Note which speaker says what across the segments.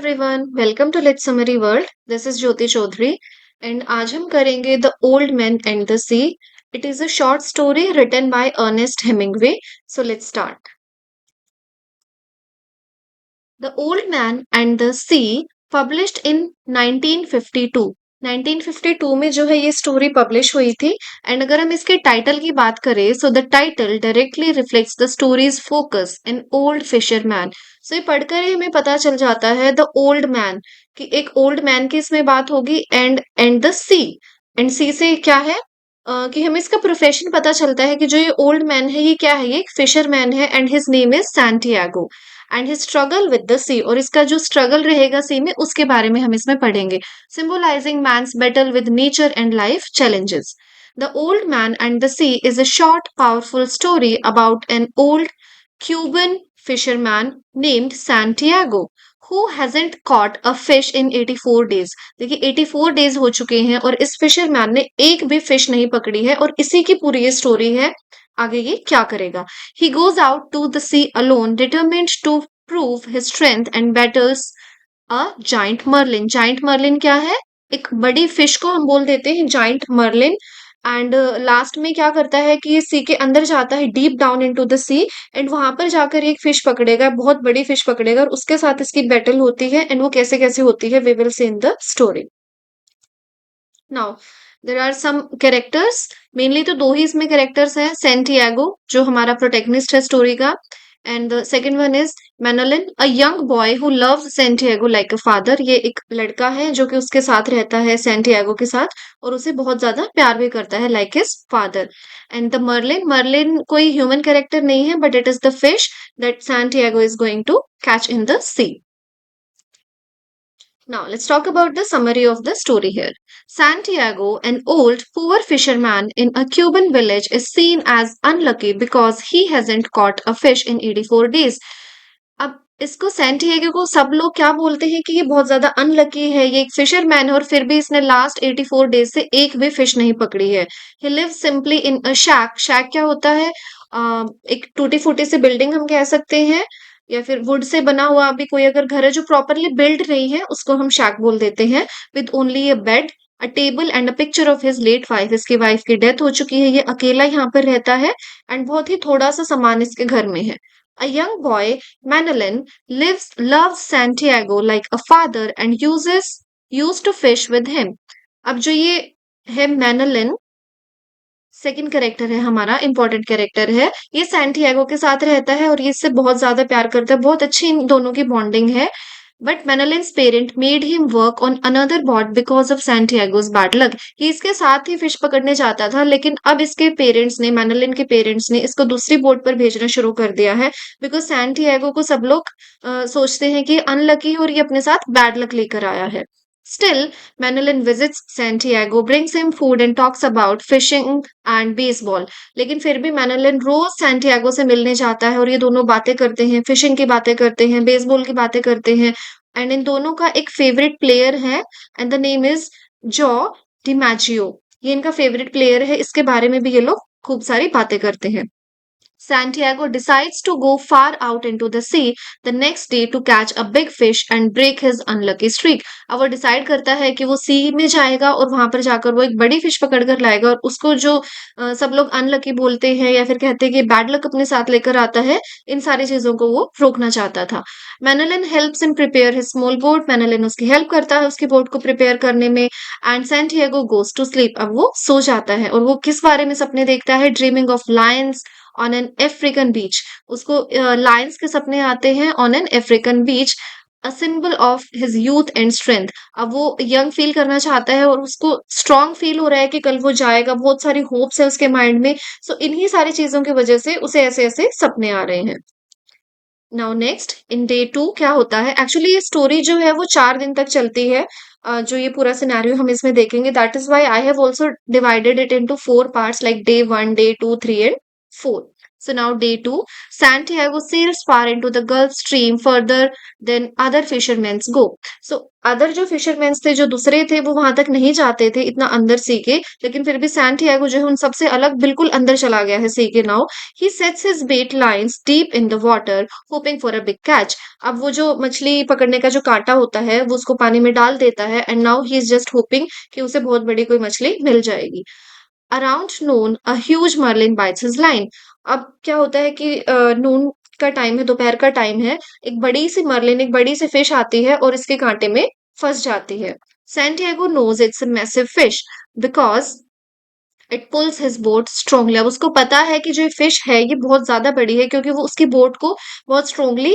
Speaker 1: Everyone, welcome to let's summary world. This is Jyoti Chaudhary and आज हम करेंगे the old man and the sea. It is a short story written by Ernest Hemingway. So let's start. The old man and the sea, published in 1952। 1952 में जो है ये story publish हुई थी। And अगर हम इसके टाइटल की बात करें, so the title directly reflects the story's focus in old fisherman. So ये पढ़कर ही हमें पता चल जाता है द ओल्ड मैन, कि एक ओल्ड मैन की इसमें बात होगी। एंड द सी, एंड सी से क्या है, कि हमें इसका प्रोफेशन पता चलता है कि जो ये ओल्ड मैन है ये क्या है, ये एक फिशरमैन है and his name is Santiago. And his struggle with the sea, और इसका जो स्ट्रगल रहेगा सी में उसके बारे में हम इसमें पढ़ेंगे। Symbolising man's battle with nature and life challenges. The old man and the sea is a short powerful story about an old Cuban fisherman named Santiago who hasn't caught a fish in 84 days। देखिए 84 days हो चुके हैं और इस fisherman ने एक भी fish नहीं पकड़ी है, और इसी की पूरी ये स्टोरी है। आगे ये क्या करेगा? He goes out to the sea alone, determined to prove his strength and battles a giant marlin। giant marlin क्या है? एक बड़ी फिश को हम बोल देते हैं giant marlin। एंड लास्ट में क्या करता है कि ये सी के अंदर जाता है, deep down into the sea. And वहां पर जाकर एक फिश पकड़ेगा, बहुत बड़ी फिश पकड़ेगा, और उसके साथ इसकी बैटल होती है। एंड वो कैसे कैसे होती है we will see in the story. Now there are some characters. Mainly तो दो ही इसमें कैरेक्टर्स हैं, सेंटियागो जो हमारा प्रोटेगनिस्ट है स्टोरी का, and the second one is Manolin, a young boy who loves Santiago like a father. ये एक लड़का है जो कि उसके साथ रहता है, सेंटियागो के साथ, और उसे बहुत ज्यादा प्यार भी करता है like his father. And the marlin, marlin कोई ह्यूमन कैरेक्टर नहीं है, but it is the fish that Santiago is going to catch in the sea. Now, let's talk about the summary of the story here. Santiago, an old, poor fisherman in a Cuban village, is seen as unlucky because he hasn't caught a fish in 84 days. अब इसको Santiago को सब लोग क्या बोलते हैं कि ये बहुत ज्यादा अनलकी है, ये एक फिशरमैन है और फिर भी इसने लास्ट 84 डेज से एक भी फिश नहीं पकड़ी है। ही लिव सिंपली इन अ शैक। शैक क्या होता है? एक टूटी फूटी सी बिल्डिंग हम कह सकते हैं, या फिर वुड से बना हुआ भी कोई अगर घर है जो प्रॉपरली बिल्ड नहीं है उसको हम शैक बोल देते हैं। With only a bed, a table and a picture of his late wife. इसकी वाइफ की डेथ हो चुकी है, ये अकेला यहाँ पर रहता है, एंड बहुत ही थोड़ा सा सामान इसके घर में है। अ young boy Manolin loves Santiago like a father and used to fish with him। अब जो ये है मैनोलिन, सेकंड कैरेक्टर है हमारा, इंपॉर्टेंट कैरेक्टर है, ये सैंटियागो के साथ रहता है और ये इससे बहुत ज्यादा प्यार करता है, बहुत अच्छी इन दोनों की बॉन्डिंग है। But Manolin's parent made him work on another boat because of Santiago's bad luck. ये इसके साथ ही फिश पकड़ने जाता था, लेकिन अब इसके पेरेंट्स ने, मैनोलिन के पेरेंट्स ने इसको दूसरी बोट पर भेजना शुरू कर दिया है, बिकॉज सैंटियागो को सब लोग सोचते हैं कि अनलकी और ये अपने साथ बैड लक लेकर आया है। Still, Manolin visits Santiago, brings him food and talks about fishing and baseball। लेकिन फिर भी मैनोलिन रोज सैंटियागो से मिलने जाता है और ये दोनों बातें करते हैं, फिशिंग की बातें करते हैं, बेसबॉल की बातें करते हैं। एंड इन दोनों का एक फेवरेट प्लेयर है, and the name is Joe DiMaggio. ये इनका फेवरेट प्लेयर है, इसके बारे में भी ये लोग खूब सारी बातें करते हैं। Santiago decides to go far out into the sea the next day to catch a big fish and break his unlucky streak। अब वो डिसाइड करता है कि वो सी में जाएगा और वहां पर जाकर वो एक बड़ी फिश पकड़ कर लाएगा, और उसको जो सब लोग अनलकी बोलते हैं या फिर कहते हैं कि बैड लक अपने साथ लेकर आता है, इन सारी चीजों को वो रोकना चाहता था। Manolin helps in prepare his small boat. Manolin उसकी हेल्प करता है उसकी बोट को प्रिपेयर करने में। And Santiago goes to sleep. अब वो सो जाता है और वो किस बारे में सपने देखता है? Dreaming of lions on an African beach. उसको लायंस के सपने आते हैं on an African beach, a symbol of his youth and strength. अब वो यंग फील करना चाहता है और उसको स्ट्रांग फील हो रहा है कि कल वो जाएगा, बहुत सारी होप्स है उसके माइंड में। सो इन्हीं सारी चीजों की वजह से उसे ऐसे ऐसे सपने आ रहे हैं। नाउ नेक्स्ट इन डे 2 क्या होता है? एक्चुअली ये स्टोरी जो है वो 4 दिन तक चलती है। जो ये पूरा सिनेरियो हम इसमें देखेंगे, that is why I have also divided it into 4 parts, like day 1, day 2, 3 and 4। So now day 2, Santiago sails far into the Gulf Stream further than other fishermen go. So other जो fisherman थे जो दूसरे थे वो वहां तक नहीं जाते थे इतना अंदर सी के, लेकिन फिर भी सैंटियागो जो है उन सबसे अलग बिल्कुल अंदर चला गया है सी के now. He sets his bait lines deep in the water hoping for a big catch. अब वो जो मछली पकड़ने का जो कांटा होता है वो उसको पानी में डाल देता है and now he is just hoping कि उसे बहुत बड़ी कोई मछली मिल जाएगी. Around noon a huge marlin bites his line. अब क्या होता है कि नून का टाइम है, दोपहर का टाइम है, एक बड़ी सी मर्लिन, एक बड़ी सी फिश आती है और इसके कांटे में फंस जाती है. Santiago knows it's a massive fish because it pulls his boat strongly. अब उसको पता है कि जो ये फिश है ये बहुत ज्यादा बड़ी है क्योंकि वो उसकी बोट को बहुत स्ट्रांगली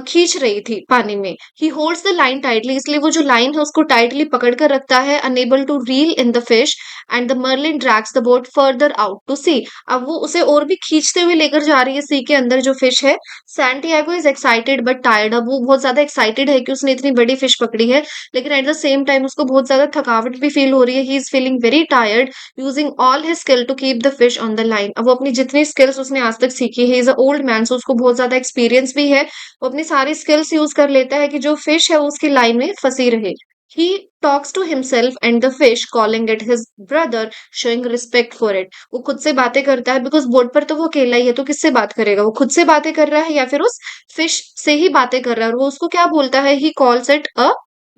Speaker 1: खींच रही थी पानी में. ही होल्ड्स द लाइन टाइटली, इसलिए वो जो लाइन है उसको टाइटली पकड़ कर रखता है, unable to reel in the fish. And the marlin drags the boat further out to sea. अब वो उसे और भी खींचते हुए लेकर जा रही है सी के अंदर जो फिश है. Santiago is excited but tired. अब वो बहुत ज्यादा एक्साइटेड है कि उसने इतनी बड़ी फिश पकड़ी है, लेकिन एट द सेम टाइम उसको बहुत ज्यादा थकावट भी फील हो रही है. He is feeling very tired using all his skill to keep the fish on the line. अब वो अपनी जितनी स्किल्स उसने आज तक सीखी है, इज अ ओल्ड मैन, सो उसको बहुत ज्यादा एक्सपीरियंस भी है. वो अपनी सारी स्किल्स यूज कर लेता है कि जो फिश है वो उसकी लाइन में फंसी रहे. He talks to himself and the fish, calling it his brother, showing respect for it. वो खुद से बातें करता है बिकॉज बोट पर तो वो अकेला ही है, तो किससे बात करेगा? वो खुद से बातें कर रहा है या फिर उस फिश से ही बातें कर रहा है. और वो उसको क्या बोलता है? He calls it a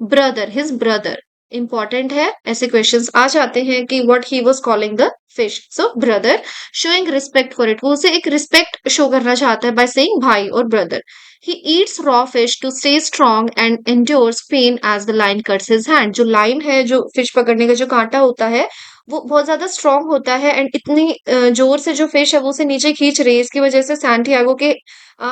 Speaker 1: brother, his brother. Important है, ऐसे क्वेश्चंस आ जाते हैं कि what he was calling the fish. So brother, showing respect for it, वो उसे एक रिस्पेक्ट शो करना चाहता है बाय सेइंग भाई और brother. He eats raw fish to stay strong and endures pain as the line cuts his hand. जो line है, जो फिश पकड़ने का जो कांटा होता है, वो बहुत ज्यादा स्ट्रांग होता है एंड इतनी जोर से जो फिश है वो उसे नीचे खींच रही है. इसकी वजह से सैंटियागो के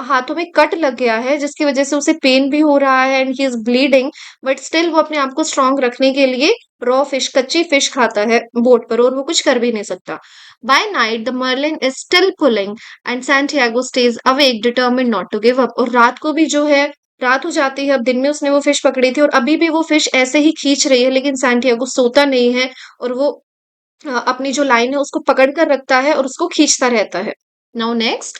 Speaker 1: हाथों में कट लग गया है, जिसकी वजह से उसे पेन भी हो रहा है and he is bleeding. But still वो अपने आप को स्ट्रांग रखने के लिए रॉ फिश, कच्ची फिश खाता है बोट पर, और वो कुछ कर भी नहीं सकता. By night the marlin is still pulling and Santiago stays awake determined not to give up. और रात को भी जो है, रात हो जाती है, अब दिन में उसने वो फिश पकड़ी थी और अभी भी वो फिश ऐसे ही खींच रही है, लेकिन सैंटियागो सोता नहीं है और वो अपनी जो लाइन है उसको पकड़ कर रखता है और उसको खींचता रहता है. Now next,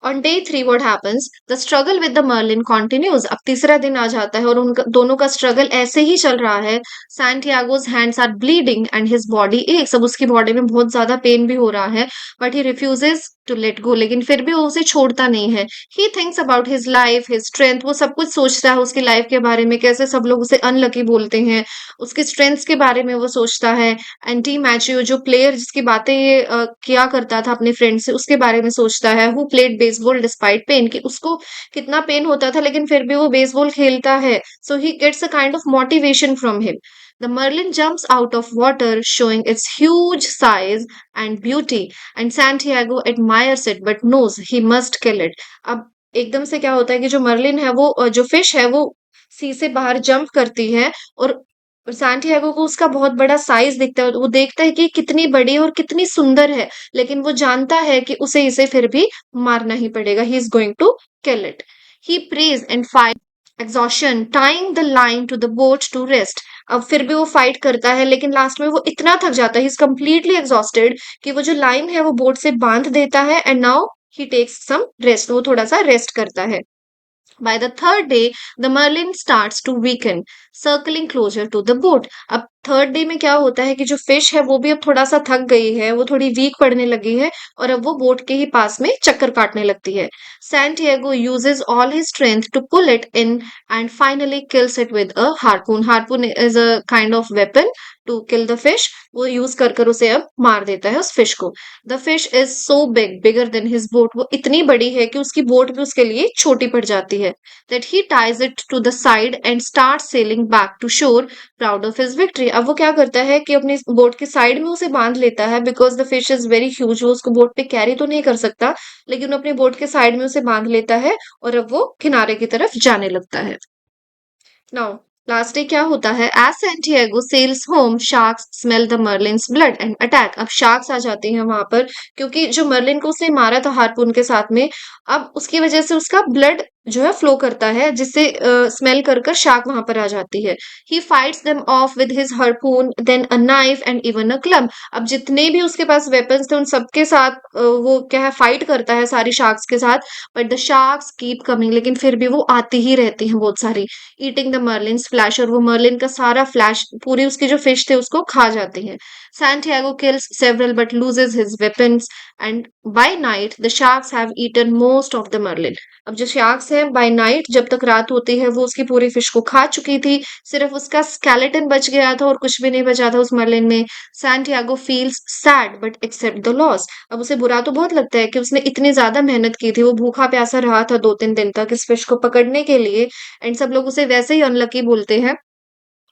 Speaker 1: on day 3 what happens, the struggle with the marlin continues. अब तीसरा दिन आ जाता है और उनका दोनों का स्ट्रगल ऐसे ही चल रहा है. Santiago's hands are bleeding and his body ache, सब उसकी बॉडी में बहुत ज्यादा पेन भी हो रहा है, but he refuses to let go. लेकिन फिर भी वो उसे छोड़ता नहीं है. He thinks about his life, his strength, वो सब कुछ सोचता है उसकी लाइफ के बारे में, कैसे सब लोग उसे अनलकी बोलते हैं, उसके स्ट्रेंथ्स के बारे में वो सोचता है. एंटी मैचियो जो प्लेयर जिसकी बातें ये किया करता था अपने फ्रेंड से, उसके बारे में सोचता है. Who played baseball despite pain, कि उसको कितना पेन होता था लेकिन फिर भी वो बेसबॉल खेलता है. So he gets a kind of motivation from him. The merlin jumps out of water, showing its huge size and beauty, and Santiago admires it but knows he must kill it. अब एकदम से क्या होता है कि जो Merlin है वो जो फिश है वो सी से बाहर जंप करती है और सैंटियागो को उसका बहुत बड़ा साइज दिखता है. वो देखता है कि कितनी बड़ी और कितनी सुंदर है, लेकिन वो जानता है कि उसे इसे फिर भी मारना ही पड़ेगा. He is going to kill it. He prays and fight exhaustion, tying the line to the boat to rest. अब फिर भी वो फाइट करता है लेकिन लास्ट में वो इतना थक जाता है, ही इज कम्प्लीटली एग्जॉस्टेड, कि वो जो लाइन है वो बोट से बांध देता है and now he takes some rest. वो थोड़ा सा रेस्ट करता है. By the third day, the merlin starts to weaken, circling closer to the boat. अब थर्ड डे में क्या होता है कि जो फिश है वो भी अब थोड़ा सा थक गई है, वो थोड़ी वीक पड़ने लगी है और अब वो बोट के ही पास में चक्कर काटने लगती है. Santiago uses all his strength to pull it in and finally kills it with a harpoon. Harpoon is a kind of weapon to kill the fish. वो यूज कर कर उसे अब मार देता है उस फिश को. The fish is so big, bigger than his boat. वो इतनी बड़ी है कि उसकी बोट भी उसके लिए छोटी पड़ जाती है. That he ties it to the side and start sailing back to shore, proud of his victory. अब वो क्या करता है कि अपनी बोट के साइड में उसे बांध लेता है because the fish is very huge. वो उसको बोट पे कैरी तो नहीं कर सकता, लेकिन वो अपनी बोट के साइड में उसे बांध लेता है और अब वो किनारे की तरफ जाने लगता है. नाउ लास्ट डे क्या होता है? As Santiago sails home, sharks smell the marlin's blood and attack. अब शार्क्स आ जाते हैं वहां पर क्योंकि जो मर्लिन को उसने मारा था हार्पून के साथ में, अब उसकी वजह से उसका ब्लड जो है फ्लो करता है, जिससे स्मेल कर कर शार्क वहां पर आ जाती है। He fights them off with his harpoon, then a knife and even a club. अब जितने भी उसके पास वेपन्स थे उन सबके साथ वो क्या है फाइट करता है सारी शार्क्स के साथ। But the sharks keep coming, लेकिन फिर भी वो आती ही रहती हैं बहुत सारी। ईटिंग द मर्लिन्स फ्लैश, और वो मर्लिन का सारा फ्लैश, पूरी उसकी जो फिश थे उसको खा जाती है। Santiago kills several but loses his weapons, and by night the sharks have eaten most of the marlin. अब जो शार्क्स है बाय नाइट, जब तक रात होती है, वो उसकी पूरी फिश को खा चुकी थी। सिर्फ उसका स्केलेटन बच गया था और कुछ भी नहीं बचा था उस मर्लिन में। Santiago feels sad but accept the loss. अब उसे बुरा तो बहुत लगता है कि उसने इतनी ज्यादा मेहनत की थी, वो भूखा प्यासा रहा था 2-3 दिन तक इस फिश को पकड़ने के लिए, एंड सब लोग उसे वैसे ही अनलकी बोलते हैं।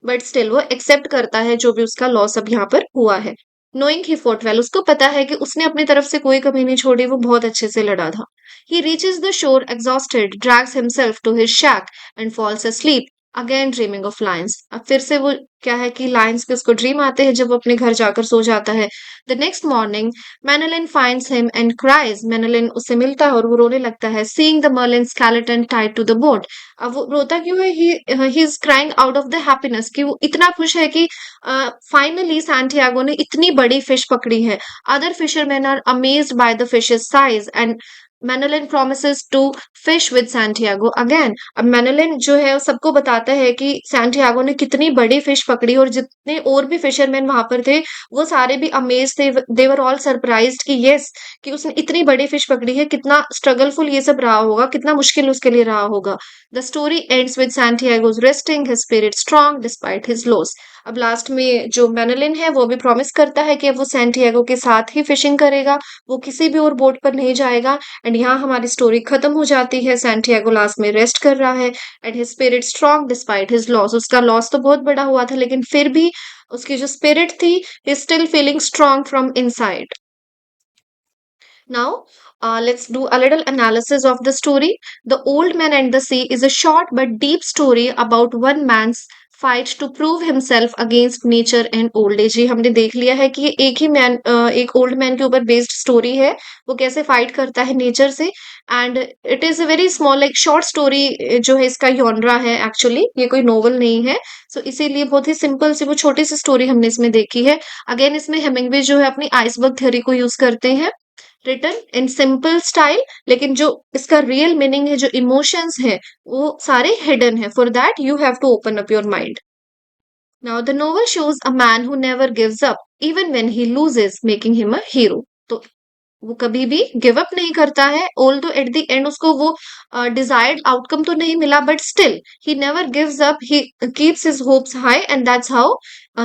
Speaker 1: बट स्टिल वो एक्सेप्ट करता है जो भी उसका लॉस अब यहाँ पर हुआ है। नोइंग ही फॉट वेल, उसको पता है कि उसने अपनी तरफ से कोई कमी नहीं छोड़ी, वो बहुत अच्छे से लड़ा था। He reaches the shore exhausted, drags himself to his shack and falls asleep, again dreaming of lions. अब फिर से वो क्या है कि लायंस के उसको ड्रीम आते हैं जब वो अपने घर जाकर सो जाता है। The next morning Manolin finds him and cries. Manolin उससे मिलता है और वो रोने लगता है, seeing the Merlin skeleton tied to the boat. अब वो रोता क्यों है? He is crying out of the happiness, कि वो इतना खुश है कि फाइनली सैंटियागो ने इतनी बड़ी फिश पकड़ी है। Other fishermen are amazed by the fish's size, and Manolin promises to fish with Santiago again. अब Manolin जो है वो सबको बताता है कि सैंटियागो ने कितनी बड़ी फिश पकड़ी, और जितने और भी फिशरमैन वहां पर थे वो सारे भी अमेज थे। दे वर ऑल सरप्राइज्ड कि यस, कि उसने इतनी बड़ी फिश पकड़ी है, कितना स्ट्रगलफुल ये सब रहा होगा, कितना मुश्किल उसके लिए रहा होगा। The story ends with Santiago's resting his spirit strong despite his loss. अब लास्ट में जो Manolin है वो भी प्रॉमिस करता है कि अब वो सैंटियागो के साथ ही फिशिंग करेगा, वो किसी भी और बोट पर नहीं जाएगा। एंड यहाँ हमारी स्टोरी खत्म हो जाती है। सैंटियागो लास्ट में रेस्ट कर रहा है, and his spirit strong despite his loss. उसका लॉस तो बहुत बड़ा हुआ था, लेकिन फिर भी उसकी जो स्पिरिट थी, is still feeling strong from inside. Now, let's do a little analysis of the story. The Old Man and the Sea is a short but deep story about one man's fight to prove himself against nature and old age। ये हमने देख लिया है कि ये एक old man के ऊपर बेस्ड स्टोरी है, वो कैसे फाइट करता है नेचर से। And it is a very small like short story जो है, इसका यॉनरा है एक्चुअली, ये कोई नोवेल नहीं है। सो इसीलिए बहुत ही सिंपल सी वो छोटी सी स्टोरी हमने इसमें देखी है। अगेन इसमें हेमिंगवे जो है अपनी आइसबर्ग थ्योरी को यूज करते हैं, रिटन इन सिंपल स्टाइल, लेकिन जो इसका रियल मीनिंग है, जो इमोशंस है, वो सारे हिडन है। For that you have to open up your mind. Now the novel shows a man who never gives up even when he loses, making him a hero. तो वो कभी भी गिव अप नहीं करता है, ऑल दो at the end उसको वो डिजायर्ड आउटकम तो नहीं मिला, but still he never gives up, he keeps his hopes high, and that's how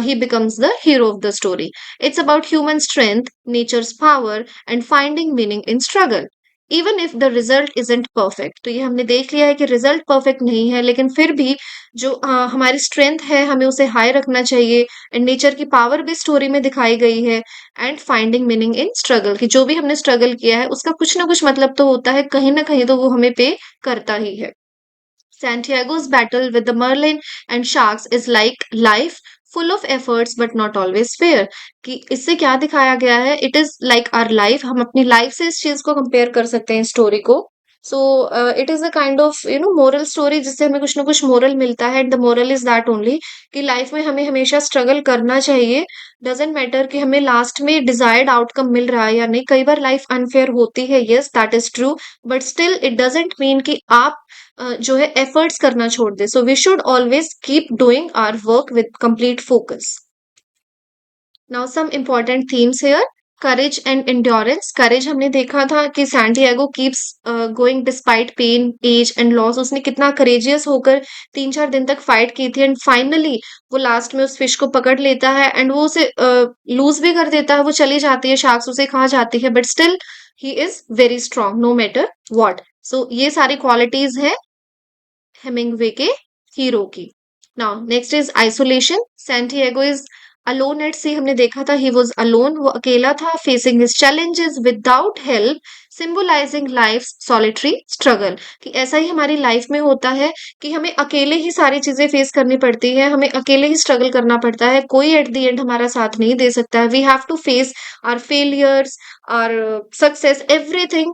Speaker 1: he becomes the hero of the story. It's about human strength, nature's power, and finding meaning in struggle. Even if the result isn't perfect, तो ये हमने देख लिया है कि result perfect नहीं है, लेकिन फिर भी जो हमारी स्ट्रेंथ है हमें उसे हाई रखना चाहिए। एंड नेचर की पावर भी स्टोरी में दिखाई गई है। And finding meaning in struggle, कि जो भी हमने स्ट्रगल किया है उसका कुछ ना कुछ मतलब तो होता है, कहीं ना कहीं तो वो हमें पे करता ही है। Santiago's battle with the Merlin and sharks is like life, full of efforts but not always fair। कि इससे क्या दिखाया गया है, it is like our life, हम अपनी लाइफ से इस चीज को कंपेयर कर सकते हैं स्टोरी को। So it is a kind of moral story, जिससे हमें कुछ ना कुछ मोरल मिलता है। And the moral is that only, कि लाइफ में हमें हमेशा स्ट्रगल करना चाहिए। डजेंट मैटर कि हमें लास्ट में डिजायर्ड आउटकम मिल रहा है या नहीं। कई बार लाइफ अनफेयर होती है, yes that is true, but still it doesn't mean कि आप जो है एफर्ट्स करना छोड़ दे। So we should always keep doing our work with complete focus. Now some important themes here. Courage and endurance. Courage हमने देखा था कि Santiago keeps going despite pain, age and loss. उसने कितना करेजियस होकर 3-4 दिन तक फाइट की थी, एंड फाइनली वो लास्ट में उस फिश को पकड़ लेता है, एंड वो उसे लूज भी कर देता है, वो चली जाती है, शार्क्स उसे खा जाती है, but still he is very strong no matter what. So ये सारी क्वालिटीज है हेमिंगवे के हीरो की। Now next is isolation. Santiago is alone at sea. हमने देखा था ही वॉज अलोन, वो अकेला था, facing his challenges without help, symbolizing life solitary struggle. कि ऐसा ही हमारी लाइफ में होता है कि हमें अकेले ही सारी चीजें फेस करनी पड़ती है, हमें अकेले ही स्ट्रगल करना पड़ता है, कोई एट द एंड हमारा साथ नहीं दे सकता है। We have to face our failures, our success, everything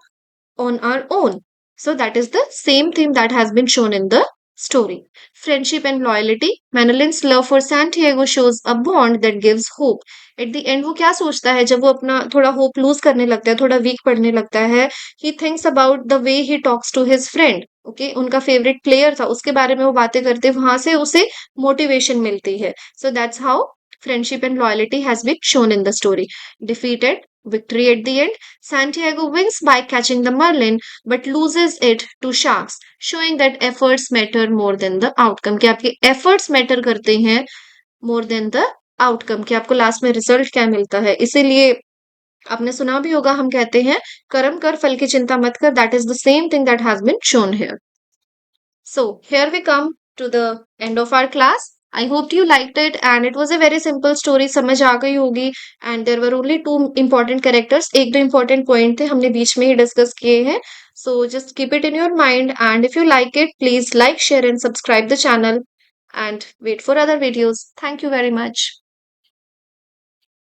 Speaker 1: on our own. So that is the same theme that has been shown in the story. Friendship and loyalty. Manolins love for Santiago shows a bond that gives hope. At the end वो क्या सोचता है जब वो अपना थोड़ा hope loose करने लगता है, थोड़ा वीक पड़ने लगता है, he thinks about the way he talks to his friend. Okay उनका फेवरेट प्लेयर था, उसके बारे में वो बातें करते, वहां से उसे मोटिवेशन मिलती है. So that's how friendship and loyalty has been shown in the story. Defeated, victory at the end. Santiago wins by catching the Merlin but loses it to sharks, showing that efforts matter more than the outcome. कि आपके efforts matter करते हैं more than the outcome. कि आपको last में result क्या मिलता है. इसीलिए आपने सुना भी होगा, हम कहते हैं कर्म कर फल की चिंता मत कर. That is the same thing that has been shown here. So here we come to the end of our class. I hope you liked it and it was a very simple story. समझ आ गई होगी and there were only two important characters. एक दो important point थे हमने बीच में ही discuss किए हैं. So just keep it in your mind and if you like it, please like, share and subscribe the channel and wait for other videos. Thank you very much.